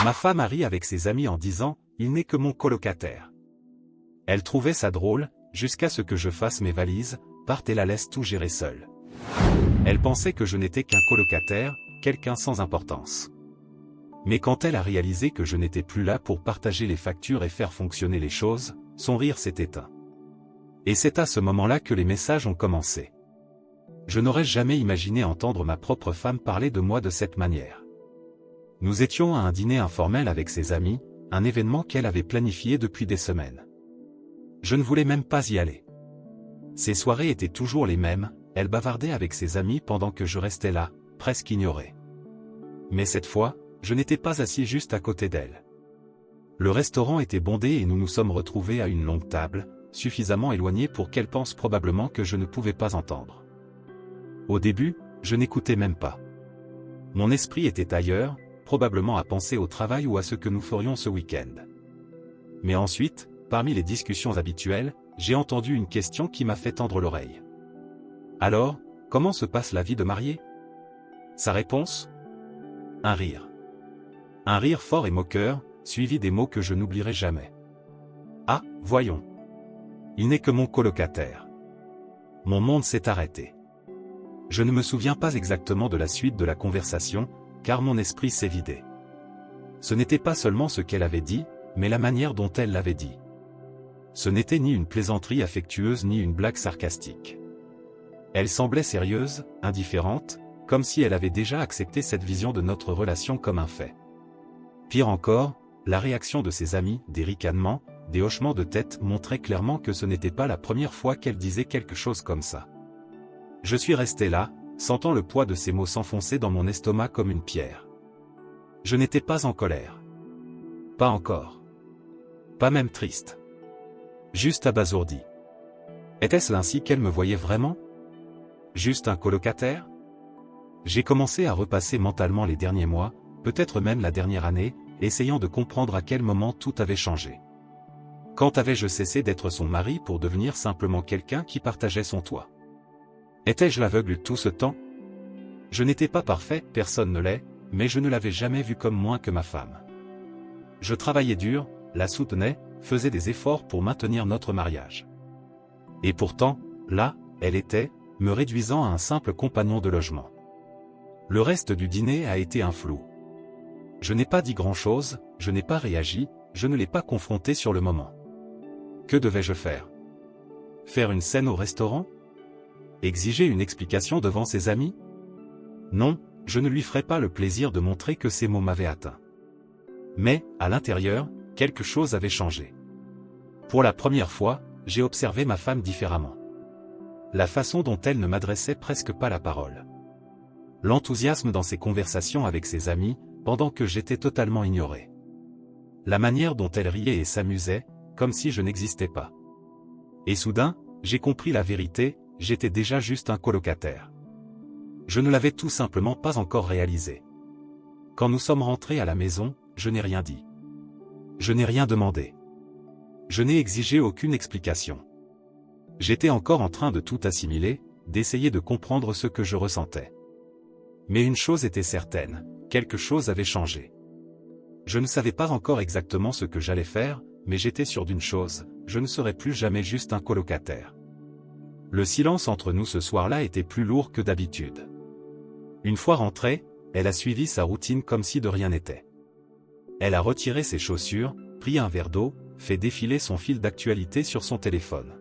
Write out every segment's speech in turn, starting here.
Ma femme a ri avec ses amis en disant « Il n'est que mon colocataire ». Elle trouvait ça drôle, jusqu'à ce que je fasse mes valises, parte et la laisse tout gérer seule. Elle pensait que je n'étais qu'un colocataire, quelqu'un sans importance. Mais quand elle a réalisé que je n'étais plus là pour partager les factures et faire fonctionner les choses, son rire s'est éteint. Et c'est à ce moment-là que les messages ont commencé. Je n'aurais jamais imaginé entendre ma propre femme parler de moi de cette manière. Nous étions à un dîner informel avec ses amis, un événement qu'elle avait planifié depuis des semaines. Je ne voulais même pas y aller. Ces soirées étaient toujours les mêmes, elle bavardait avec ses amis pendant que je restais là, presque ignoré. Mais cette fois, je n'étais pas assis juste à côté d'elle. Le restaurant était bondé et nous nous sommes retrouvés à une longue table, suffisamment éloignée pour qu'elle pense probablement que je ne pouvais pas entendre. Au début, je n'écoutais même pas. Mon esprit était ailleurs, probablement à penser au travail ou à ce que nous ferions ce week-end. Mais ensuite, parmi les discussions habituelles, j'ai entendu une question qui m'a fait tendre l'oreille. « Alors, comment se passe la vie de marié ?» Sa réponse ? Un rire. Un rire fort et moqueur, suivi des mots que je n'oublierai jamais. « Ah, voyons. Il n'est que mon colocataire. » Mon monde s'est arrêté. Je ne me souviens pas exactement de la suite de la conversation, car mon esprit s'est vidé. Ce n'était pas seulement ce qu'elle avait dit, mais la manière dont elle l'avait dit. Ce n'était ni une plaisanterie affectueuse ni une blague sarcastique. Elle semblait sérieuse, indifférente, comme si elle avait déjà accepté cette vision de notre relation comme un fait. Pire encore, la réaction de ses amis, des ricanements, des hochements de tête montrait clairement que ce n'était pas la première fois qu'elle disait quelque chose comme ça. Je suis resté là, sentant le poids de ces mots s'enfoncer dans mon estomac comme une pierre. Je n'étais pas en colère. Pas encore. Pas même triste. Juste abasourdi. Était-ce ainsi qu'elle me voyait vraiment? Juste un colocataire? J'ai commencé à repasser mentalement les derniers mois, peut-être même la dernière année, essayant de comprendre à quel moment tout avait changé. Quand avais-je cessé d'être son mari pour devenir simplement quelqu'un qui partageait son toit? Étais-je l'aveugle tout ce temps? Je n'étais pas parfait, personne ne l'est, mais je ne l'avais jamais vue comme moins que ma femme. Je travaillais dur, la soutenais, faisais des efforts pour maintenir notre mariage. Et pourtant, là, elle était, me réduisant à un simple compagnon de logement. Le reste du dîner a été un flou. Je n'ai pas dit grand-chose, je n'ai pas réagi, je ne l'ai pas confronté sur le moment. Que devais-je faire? Faire une scène au restaurant? Exiger une explication devant ses amis? Non, je ne lui ferai pas le plaisir de montrer que ces mots m'avaient atteint. Mais, à l'intérieur, quelque chose avait changé. Pour la première fois, j'ai observé ma femme différemment. La façon dont elle ne m'adressait presque pas la parole. L'enthousiasme dans ses conversations avec ses amis, pendant que j'étais totalement ignoré. La manière dont elle riait et s'amusait, comme si je n'existais pas. Et soudain, j'ai compris la vérité, j'étais déjà juste un colocataire. Je ne l'avais tout simplement pas encore réalisé. Quand nous sommes rentrés à la maison, je n'ai rien dit. Je n'ai rien demandé. Je n'ai exigé aucune explication. J'étais encore en train de tout assimiler, d'essayer de comprendre ce que je ressentais. Mais une chose était certaine, quelque chose avait changé. Je ne savais pas encore exactement ce que j'allais faire, mais j'étais sûr d'une chose, je ne serais plus jamais juste un colocataire. Le silence entre nous ce soir-là était plus lourd que d'habitude. Une fois rentrée, elle a suivi sa routine comme si de rien n'était. Elle a retiré ses chaussures, pris un verre d'eau, fait défiler son fil d'actualité sur son téléphone.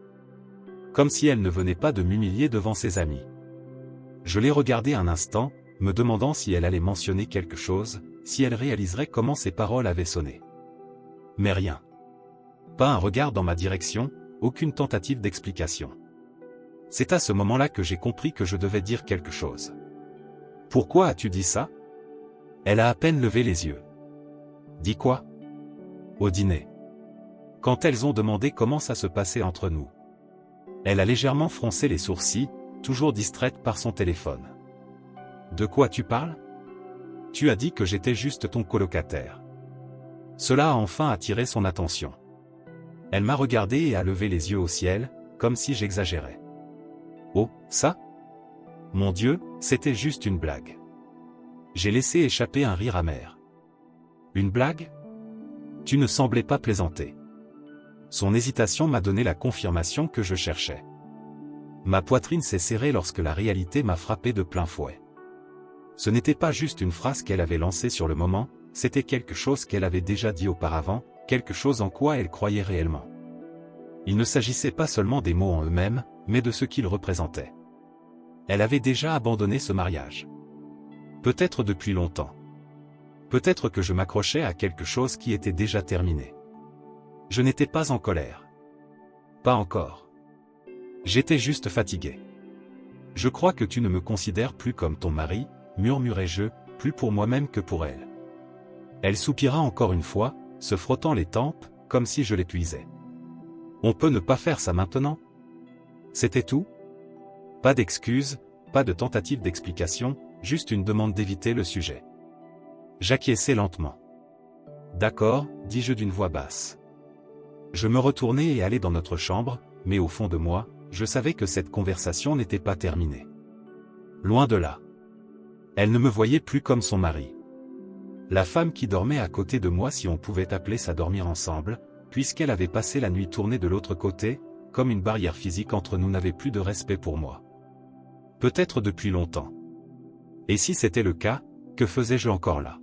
Comme si elle ne venait pas de m'humilier devant ses amis. Je l'ai regardée un instant, me demandant si elle allait mentionner quelque chose, si elle réaliserait comment ses paroles avaient sonné. Mais rien. Pas un regard dans ma direction, aucune tentative d'explication. C'est à ce moment-là que j'ai compris que je devais dire quelque chose. « Pourquoi as-tu dit ça ?» Elle a à peine levé les yeux. « Dis quoi ?» Au dîner. Quand elles ont demandé comment ça se passait entre nous. Elle a légèrement froncé les sourcils, toujours distraite par son téléphone. « De quoi tu parles ? Tu as dit que j'étais juste ton colocataire. » Cela a enfin attiré son attention. Elle m'a regardé et a levé les yeux au ciel, comme si j'exagérais. « Oh, ça ? Mon Dieu, c'était juste une blague. » J'ai laissé échapper un rire amer. Une blague? Tu ne semblais pas plaisanter. Son hésitation m'a donné la confirmation que je cherchais. Ma poitrine s'est serrée lorsque la réalité m'a frappé de plein fouet. Ce n'était pas juste une phrase qu'elle avait lancée sur le moment, c'était quelque chose qu'elle avait déjà dit auparavant, quelque chose en quoi elle croyait réellement. Il ne s'agissait pas seulement des mots en eux-mêmes, mais de ce qu'ils représentaient. Elle avait déjà abandonné ce mariage. Peut-être depuis longtemps. Peut-être que je m'accrochais à quelque chose qui était déjà terminé. Je n'étais pas en colère. Pas encore. J'étais juste fatigué. Je crois que tu ne me considères plus comme ton mari, murmurai-je, plus pour moi-même que pour elle. Elle soupira encore une fois, se frottant les tempes, comme si je l'épuisais. On peut ne pas faire ça maintenant? C'était tout? Pas d'excuses, pas de tentative d'explication, juste une demande d'éviter le sujet. J'acquiesçai lentement. D'accord, dis-je d'une voix basse. Je me retournai et allai dans notre chambre, mais au fond de moi, je savais que cette conversation n'était pas terminée. Loin de là. Elle ne me voyait plus comme son mari. La femme qui dormait à côté de moi, si on pouvait appeler ça dormir ensemble, puisqu'elle avait passé la nuit tournée de l'autre côté, comme une barrière physique entre nous, n'avait plus de respect pour moi. Peut-être depuis longtemps. Et si c'était le cas, que faisais-je encore là?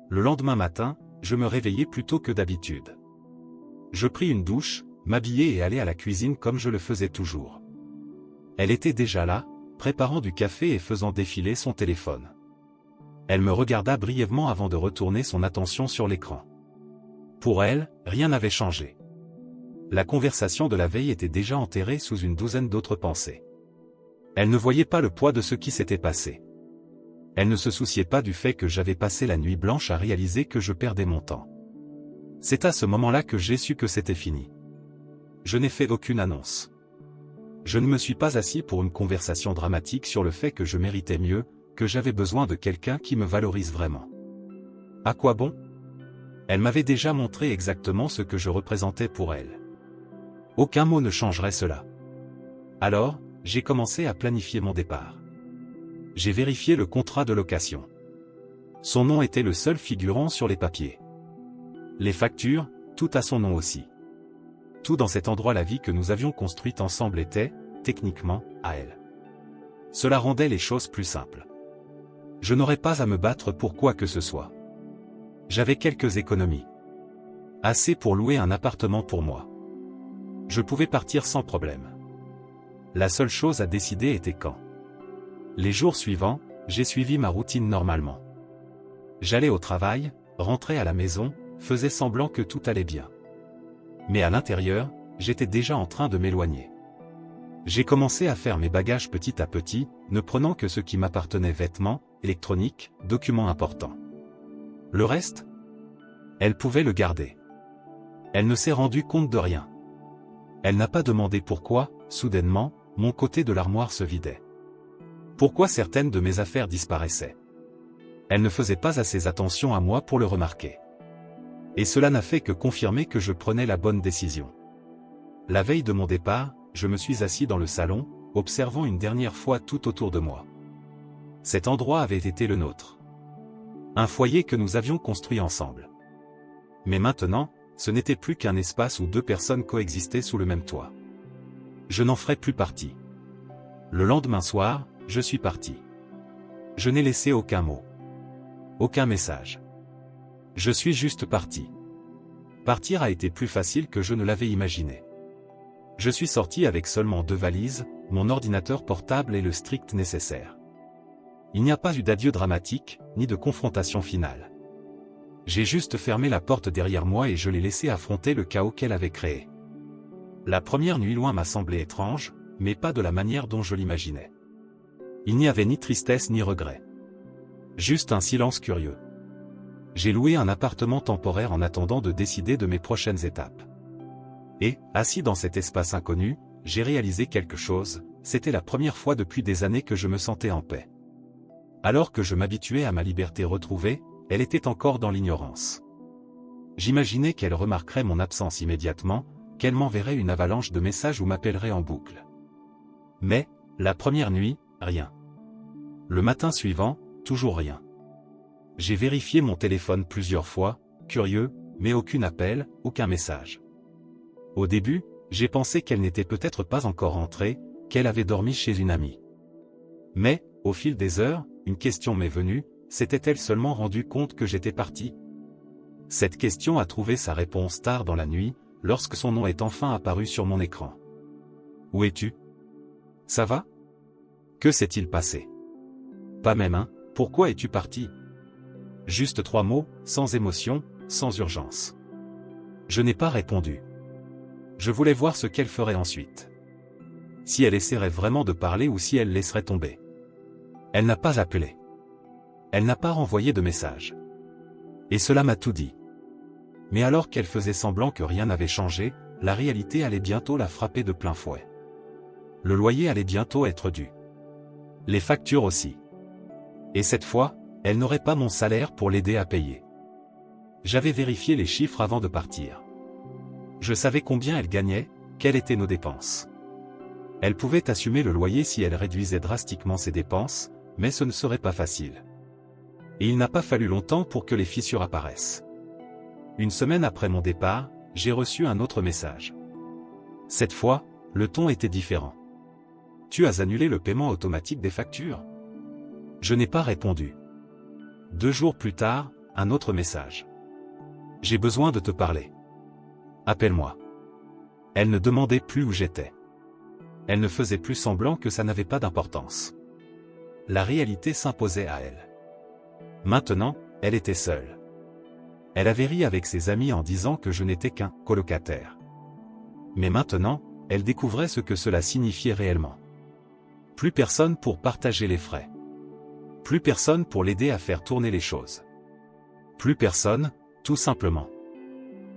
Le lendemain matin, je me réveillai plus tôt que d'habitude. Je pris une douche, m'habillai et allai à la cuisine comme je le faisais toujours. Elle était déjà là, préparant du café et faisant défiler son téléphone. Elle me regarda brièvement avant de retourner son attention sur l'écran. Pour elle, rien n'avait changé. La conversation de la veille était déjà enterrée sous une douzaine d'autres pensées. Elle ne voyait pas le poids de ce qui s'était passé. Elle ne se souciait pas du fait que j'avais passé la nuit blanche à réaliser que je perdais mon temps. C'est à ce moment-là que j'ai su que c'était fini. Je n'ai fait aucune annonce. Je ne me suis pas assis pour une conversation dramatique sur le fait que je méritais mieux, que j'avais besoin de quelqu'un qui me valorise vraiment. À quoi bon? Elle m'avait déjà montré exactement ce que je représentais pour elle. Aucun mot ne changerait cela. Alors, j'ai commencé à planifier mon départ. J'ai vérifié le contrat de location. Son nom était le seul figurant sur les papiers. Les factures, tout à son nom aussi. Tout dans cet endroit, la vie que nous avions construite ensemble était, techniquement, à elle. Cela rendait les choses plus simples. Je n'aurais pas à me battre pour quoi que ce soit. J'avais quelques économies. Assez pour louer un appartement pour moi. Je pouvais partir sans problème. La seule chose à décider était quand. Les jours suivants, j'ai suivi ma routine normalement. J'allais au travail, rentrais à la maison, faisais semblant que tout allait bien. Mais à l'intérieur, j'étais déjà en train de m'éloigner. J'ai commencé à faire mes bagages petit à petit, ne prenant que ce qui m'appartenait: vêtements, électronique, documents importants. Le reste? Elle pouvait le garder. Elle ne s'est rendue compte de rien. Elle n'a pas demandé pourquoi, soudainement, mon côté de l'armoire se vidait. Pourquoi certaines de mes affaires disparaissaient. Elle ne faisait pas assez attention à moi pour le remarquer. Et cela n'a fait que confirmer que je prenais la bonne décision. La veille de mon départ, je me suis assis dans le salon, observant une dernière fois tout autour de moi. Cet endroit avait été le nôtre. Un foyer que nous avions construit ensemble. Mais maintenant, ce n'était plus qu'un espace où deux personnes coexistaient sous le même toit. Je n'en ferais plus partie. Le lendemain soir, je suis parti. Je n'ai laissé aucun mot. Aucun message. Je suis juste parti. Partir a été plus facile que je ne l'avais imaginé. Je suis sorti avec seulement 2 valises, mon ordinateur portable et le strict nécessaire. Il n'y a pas eu d'adieu dramatique, ni de confrontation finale. J'ai juste fermé la porte derrière moi et je l'ai laissé affronter le chaos qu'elle avait créé. La première nuit loin m'a semblé étrange, mais pas de la manière dont je l'imaginais. Il n'y avait ni tristesse ni regret. Juste un silence curieux. J'ai loué un appartement temporaire en attendant de décider de mes prochaines étapes. Et, assis dans cet espace inconnu, j'ai réalisé quelque chose, c'était la première fois depuis des années que je me sentais en paix. Alors que je m'habituais à ma liberté retrouvée, elle était encore dans l'ignorance. J'imaginais qu'elle remarquerait mon absence immédiatement, qu'elle m'enverrait une avalanche de messages ou m'appellerait en boucle. Mais, la première nuit, rien. Le matin suivant, toujours rien. J'ai vérifié mon téléphone plusieurs fois, curieux, mais aucun appel, aucun message. Au début, j'ai pensé qu'elle n'était peut-être pas encore rentrée, qu'elle avait dormi chez une amie. Mais, au fil des heures, une question m'est venue, s'était-elle seulement rendue compte que j'étais parti? Cette question a trouvé sa réponse tard dans la nuit, lorsque son nom est enfin apparu sur mon écran. Où es-tu? Ça va? Que s'est-il passé? Pas même un, pourquoi es-tu parti? Juste 3 mots, sans émotion, sans urgence. Je n'ai pas répondu. Je voulais voir ce qu'elle ferait ensuite. Si elle essaierait vraiment de parler ou si elle laisserait tomber. Elle n'a pas appelé. Elle n'a pas renvoyé de message. Et cela m'a tout dit. Mais alors qu'elle faisait semblant que rien n'avait changé, la réalité allait bientôt la frapper de plein fouet. Le loyer allait bientôt être dû. Les factures aussi. Et cette fois, elle n'aurait pas mon salaire pour l'aider à payer. J'avais vérifié les chiffres avant de partir. Je savais combien elle gagnait, quelles étaient nos dépenses. Elle pouvait assumer le loyer si elle réduisait drastiquement ses dépenses, mais ce ne serait pas facile. Et il n'a pas fallu longtemps pour que les fissures apparaissent. Une semaine après mon départ, j'ai reçu un autre message. Cette fois, le ton était différent. Tu as annulé le paiement automatique des factures? Je n'ai pas répondu. 2 jours plus tard, un autre message. J'ai besoin de te parler. Appelle-moi. Elle ne demandait plus où j'étais. Elle ne faisait plus semblant que ça n'avait pas d'importance. La réalité s'imposait à elle. Maintenant, elle était seule. Elle avait ri avec ses amis en disant que je n'étais qu'un colocataire. Mais maintenant, elle découvrait ce que cela signifiait réellement. Plus personne pour partager les frais. Plus personne pour l'aider à faire tourner les choses. Plus personne, tout simplement.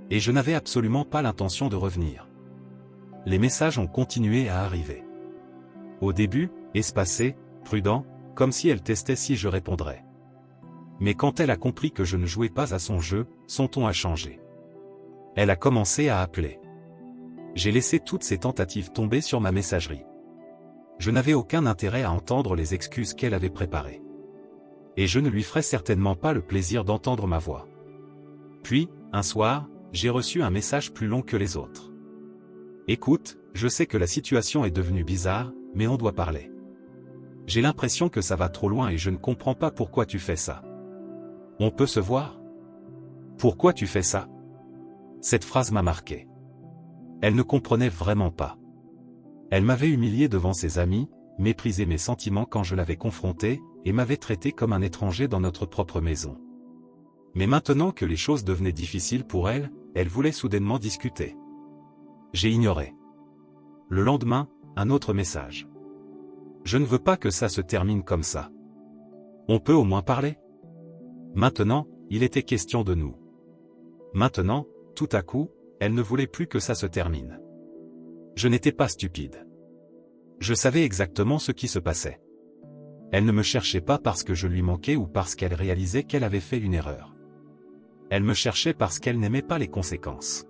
Et je n'avais absolument pas l'intention de revenir. Les messages ont continué à arriver. Au début, espacé, prudent, comme si elle testait si je répondrais. Mais quand elle a compris que je ne jouais pas à son jeu, son ton a changé. Elle a commencé à appeler. J'ai laissé toutes ces tentatives tomber sur ma messagerie. Je n'avais aucun intérêt à entendre les excuses qu'elle avait préparées. Et je ne lui ferais certainement pas le plaisir d'entendre ma voix. Puis, un soir, j'ai reçu un message plus long que les autres. Écoute, je sais que la situation est devenue bizarre, mais on doit parler. J'ai l'impression que ça va trop loin et je ne comprends pas pourquoi tu fais ça. On peut se voir? Pourquoi tu fais ça? Cette phrase m'a marqué. Elle ne comprenait vraiment pas. Elle m'avait humilié devant ses amis, méprisé mes sentiments quand je l'avais confrontée, et m'avait traité comme un étranger dans notre propre maison. Mais maintenant que les choses devenaient difficiles pour elle, elle voulait soudainement discuter. J'ai ignoré. Le lendemain, un autre message. Je ne veux pas que ça se termine comme ça. On peut au moins parler? Maintenant, il était question de nous. Maintenant, tout à coup, elle ne voulait plus que ça se termine. Je n'étais pas stupide. Je savais exactement ce qui se passait. Elle ne me cherchait pas parce que je lui manquais ou parce qu'elle réalisait qu'elle avait fait une erreur. Elle me cherchait parce qu'elle n'aimait pas les conséquences.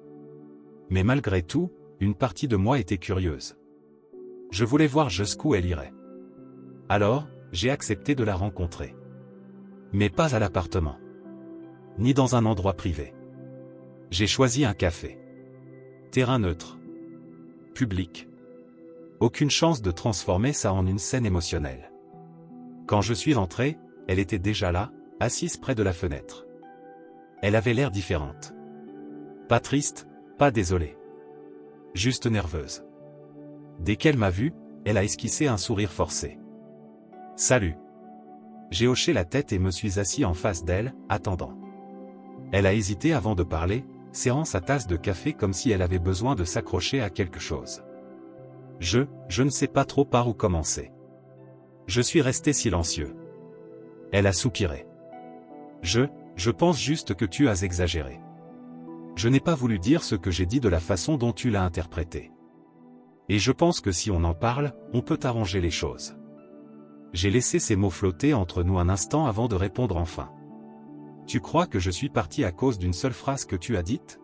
Mais malgré tout, une partie de moi était curieuse. Je voulais voir jusqu'où elle irait. Alors, j'ai accepté de la rencontrer. Mais pas à l'appartement. Ni dans un endroit privé. J'ai choisi un café. Terrain neutre. Public. Aucune chance de transformer ça en une scène émotionnelle. Quand je suis entré, elle était déjà là, assise près de la fenêtre. Elle avait l'air différente. Pas triste, pas désolée. Juste nerveuse. Dès qu'elle m'a vu, elle a esquissé un sourire forcé. « Salut !» J'ai hoché la tête et me suis assis en face d'elle, attendant. Elle a hésité avant de parler, serrant sa tasse de café comme si elle avait besoin de s'accrocher à quelque chose. Je ne sais pas trop par où commencer. Je suis resté silencieux. Elle a soupiré. Je pense juste que tu as exagéré. Je n'ai pas voulu dire ce que j'ai dit de la façon dont tu l'as interprété. Et je pense que si on en parle, on peut arranger les choses. J'ai laissé ces mots flotter entre nous un instant avant de répondre enfin. Tu crois que je suis parti à cause d'une seule phrase que tu as dite?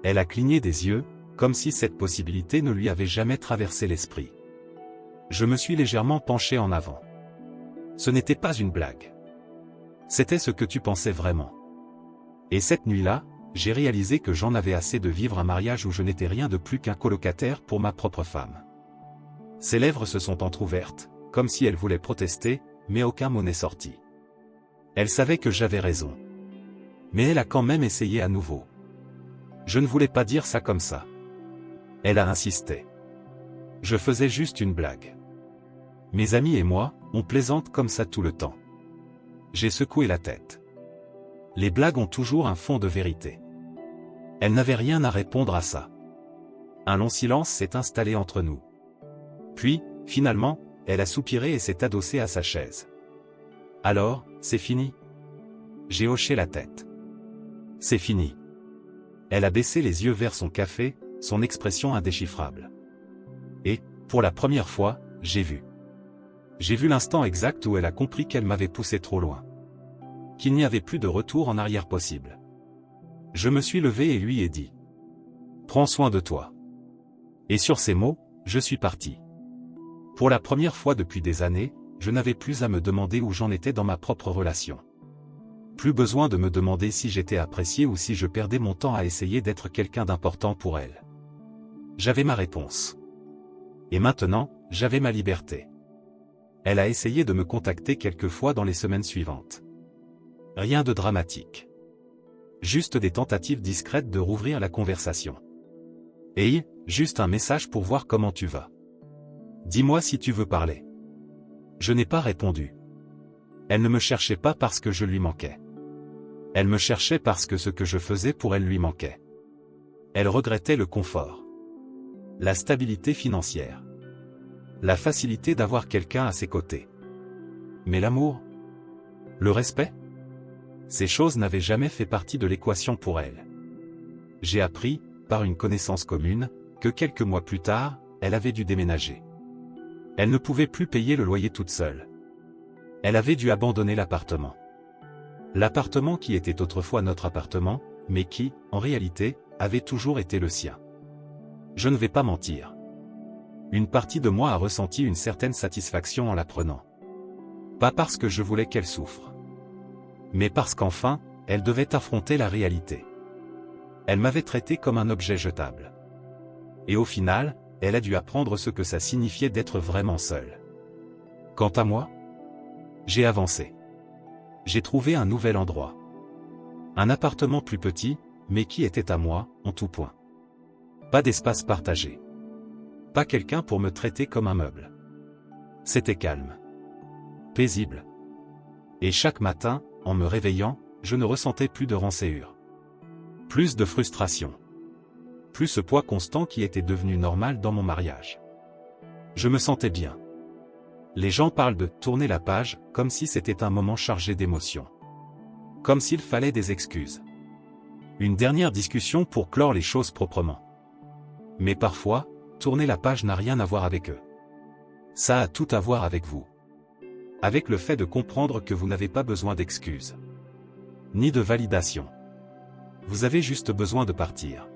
Elle a cligné des yeux, comme si cette possibilité ne lui avait jamais traversé l'esprit. Je me suis légèrement penché en avant. Ce n'était pas une blague. C'était ce que tu pensais vraiment. Et cette nuit-là, j'ai réalisé que j'en avais assez de vivre un mariage où je n'étais rien de plus qu'un colocataire pour ma propre femme. Ses lèvres se sont entr'ouvertes, comme si elle voulait protester, mais aucun mot n'est sorti. Elle savait que j'avais raison. Mais elle a quand même essayé à nouveau. Je ne voulais pas dire ça comme ça. Elle a insisté. Je faisais juste une blague. Mes amis et moi, on plaisante comme ça tout le temps. J'ai secoué la tête. Les blagues ont toujours un fond de vérité. Elle n'avait rien à répondre à ça. Un long silence s'est installé entre nous. Puis, finalement, elle a soupiré et s'est adossée à sa chaise. Alors, c'est fini? J'ai hoché la tête. C'est fini. Elle a baissé les yeux vers son café, son expression indéchiffrable. Et, pour la première fois, j'ai vu. J'ai vu l'instant exact où elle a compris qu'elle m'avait poussé trop loin. Qu'il n'y avait plus de retour en arrière possible. Je me suis levé et lui ai dit. Prends soin de toi. Et sur ces mots, je suis parti. Pour la première fois depuis des années, je n'avais plus à me demander où j'en étais dans ma propre relation. Plus besoin de me demander si j'étais apprécié ou si je perdais mon temps à essayer d'être quelqu'un d'important pour elle. J'avais ma réponse. Et maintenant, j'avais ma liberté. Elle a essayé de me contacter quelques fois dans les semaines suivantes. Rien de dramatique. Juste des tentatives discrètes de rouvrir la conversation. Hey, juste un message pour voir comment tu vas. Dis-moi si tu veux parler. Je n'ai pas répondu. Elle ne me cherchait pas parce que je lui manquais. Elle me cherchait parce que ce que je faisais pour elle lui manquait. Elle regrettait le confort. La stabilité financière. La facilité d'avoir quelqu'un à ses côtés. Mais l'amour? Le respect? Ces choses n'avaient jamais fait partie de l'équation pour elle. J'ai appris, par une connaissance commune, que quelques mois plus tard, elle avait dû déménager. Elle ne pouvait plus payer le loyer toute seule. Elle avait dû abandonner l'appartement. L'appartement qui était autrefois notre appartement, mais qui, en réalité, avait toujours été le sien. Je ne vais pas mentir. Une partie de moi a ressenti une certaine satisfaction en l'apprenant. Pas parce que je voulais qu'elle souffre. Mais parce qu'enfin, elle devait affronter la réalité. Elle m'avait traité comme un objet jetable. Et au final, elle a dû apprendre ce que ça signifiait d'être vraiment seule. Quant à moi, j'ai avancé. J'ai trouvé un nouvel endroit. Un appartement plus petit, mais qui était à moi, en tout point. Pas d'espace partagé. Pas quelqu'un pour me traiter comme un meuble. C'était calme. Paisible. Et chaque matin, en me réveillant, je ne ressentais plus de rancœur. Plus de frustration. Plus ce poids constant qui était devenu normal dans mon mariage. Je me sentais bien. Les gens parlent de « tourner la page » comme si c'était un moment chargé d'émotions. Comme s'il fallait des excuses. Une dernière discussion pour clore les choses proprement. Mais parfois, tourner la page n'a rien à voir avec eux. Ça a tout à voir avec vous. Avec le fait de comprendre que vous n'avez pas besoin d'excuses. Ni de validation. Vous avez juste besoin de partir.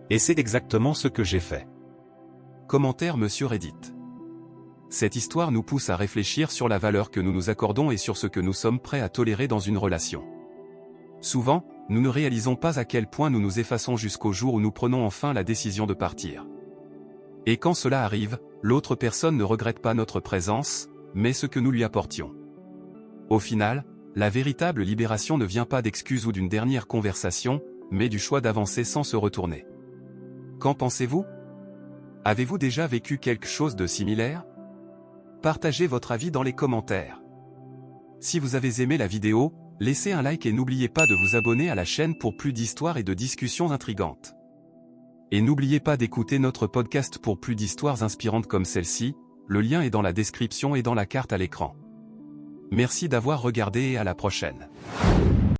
Et c'est exactement ce que j'ai fait. Commentaire Monsieur Reddit. Cette histoire nous pousse à réfléchir sur la valeur que nous nous accordons et sur ce que nous sommes prêts à tolérer dans une relation. Souvent, nous ne réalisons pas à quel point nous nous effaçons jusqu'au jour où nous prenons enfin la décision de partir. Et quand cela arrive, l'autre personne ne regrette pas notre présence, mais ce que nous lui apportions. Au final, la véritable libération ne vient pas d'excuses ou d'une dernière conversation, mais du choix d'avancer sans se retourner. Qu'en pensez-vous? Avez-vous déjà vécu quelque chose de similaire? Partagez votre avis dans les commentaires. Si vous avez aimé la vidéo, laissez un like et n'oubliez pas de vous abonner à la chaîne pour plus d'histoires et de discussions intrigantes. Et n'oubliez pas d'écouter notre podcast pour plus d'histoires inspirantes comme celle-ci, le lien est dans la description et dans la carte à l'écran. Merci d'avoir regardé et à la prochaine.